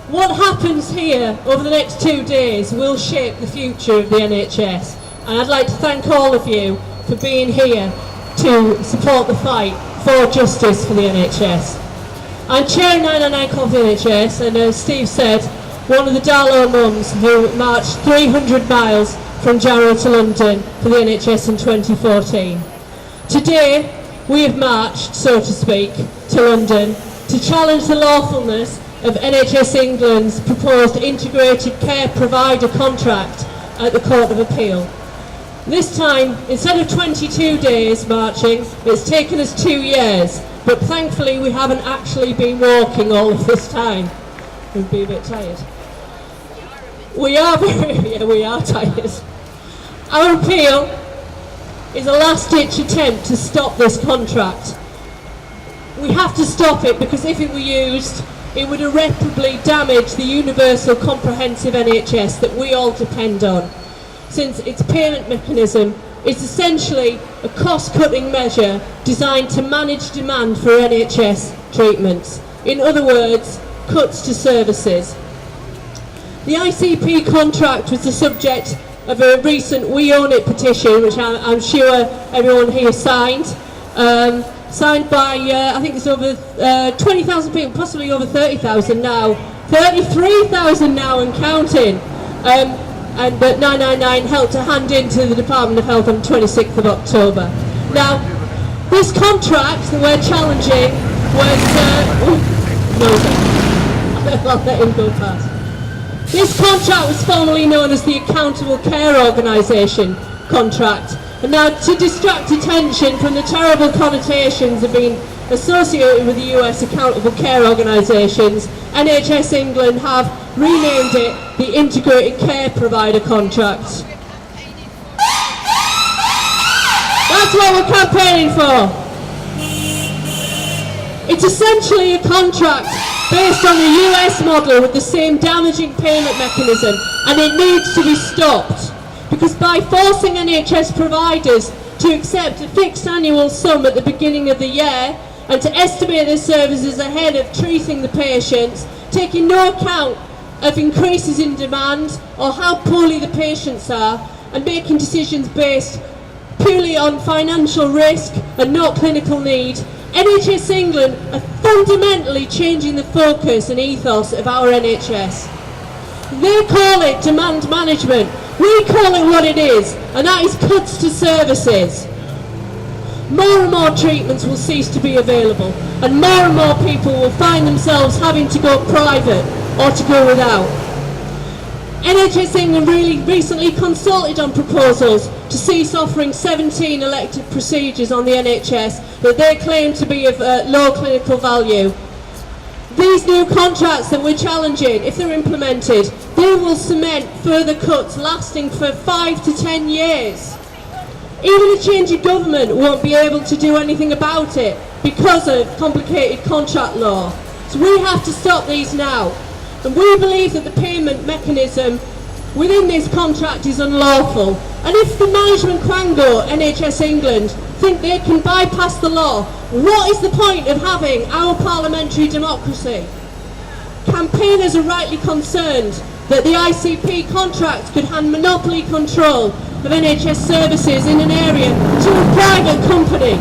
What happens here over the next 2 days will shape the future of the NHS, and I'd like to thank all of you for being here to support the fight for justice for the NHS. I'm chairing 999 Call for the NHS, and as Steve said, one of the Darlow mums who marched 300 miles from Jarrow to London for the NHS in 2014. Today we have marched, so to speak, to London to challenge the lawfulness of NHS England's proposed integrated care provider contract at the Court of Appeal. This time, instead of 22 days marching, it's taken us 2 years, but thankfully we haven't actually been walking all of this time. We'd be a bit tired. We are tired. Our appeal is a last-ditch attempt to stop this contract. We have to stop it because if it were used, it would irreparably damage the universal comprehensive NHS that we all depend on, since its payment mechanism is essentially a cost-cutting measure designed to manage demand for NHS treatments. In other words, cuts to services. The ICP contract was the subject of a recent We Own It petition, which I'm sure everyone here signed. Signed by, I think it's over 20,000 people, possibly over 30,000 now. 33,000 now and counting. And that 999 helped to hand into the Department of Health on 26th of October. Now, this contract that we're challenging was... I'll let him go past. This contract was formerly known as the Accountable Care Organisation contract. And now, to distract attention from the terrible connotations of being associated with the US Accountable Care Organisations, NHS England have renamed it the Integrated Care Provider Contract. That's what we're campaigning for. It's essentially a contract based on the US model with the same damaging payment mechanism, and it needs to be stopped. Because by forcing NHS providers to accept a fixed annual sum at the beginning of the year and to estimate their services ahead of treating the patients, taking no account of increases in demand or how poorly the patients are, and making decisions based purely on financial risk and not clinical need, NHS England are fundamentally changing the focus and ethos of our NHS. They call it demand management. We call it what it is, and that is cuts to services. More and more treatments will cease to be available, and more people will find themselves having to go private or to go without. NHS England really recently consulted on proposals to cease offering 17 elective procedures on the NHS that they claim to be of low clinical value. These new contracts that we're challenging, if they're implemented, they will cement further cuts lasting for 5 to 10 years. Even a change of government won't be able to do anything about it because of complicated contract law. So we have to stop these now. And we believe that the payment mechanism within this contract is unlawful. And if the management quango, NHS England, think they can bypass the law, what is the point of having our parliamentary democracy? Campaigners are rightly concerned that the ICP contract could hand monopoly control of NHS services in an area to a private company.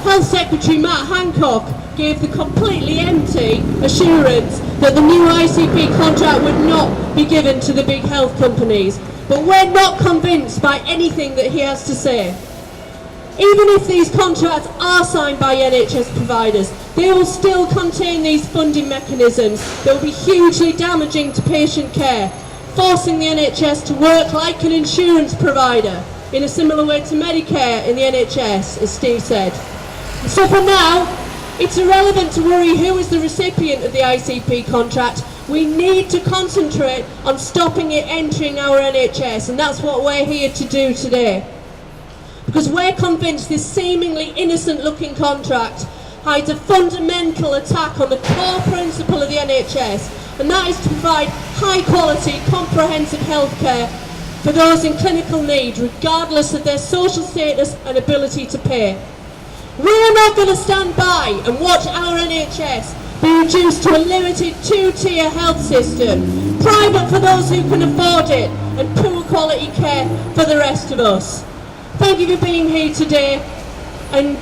Health Secretary Matt Hancock gave the completely empty assurance that the new ICP contract would not be given to the big health companies. But we're not convinced by anything that he has to say. Even if these contracts are signed by NHS providers, they will still contain these funding mechanisms that will be hugely damaging to patient care, forcing the NHS to work like an insurance provider in a similar way to Medicare in the NHS, as Steve said. So for now, it's irrelevant to worry who is the recipient of the ICP contract. We need to concentrate on stopping it entering our NHS, and that's what we're here to do today. Because we're convinced this seemingly innocent-looking contract hides a fundamental attack on the core principle of the NHS, and that is to provide high-quality, comprehensive health care for those in clinical need, regardless of their social status and ability to pay. We're not going to stand by and watch our NHS be reduced to a limited two-tier health system, private for those who can afford it, and poor quality care for the rest of us. Thank you for being here today, and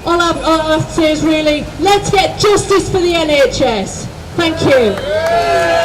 all I have to say is really, let's get justice for the NHS. Thank you.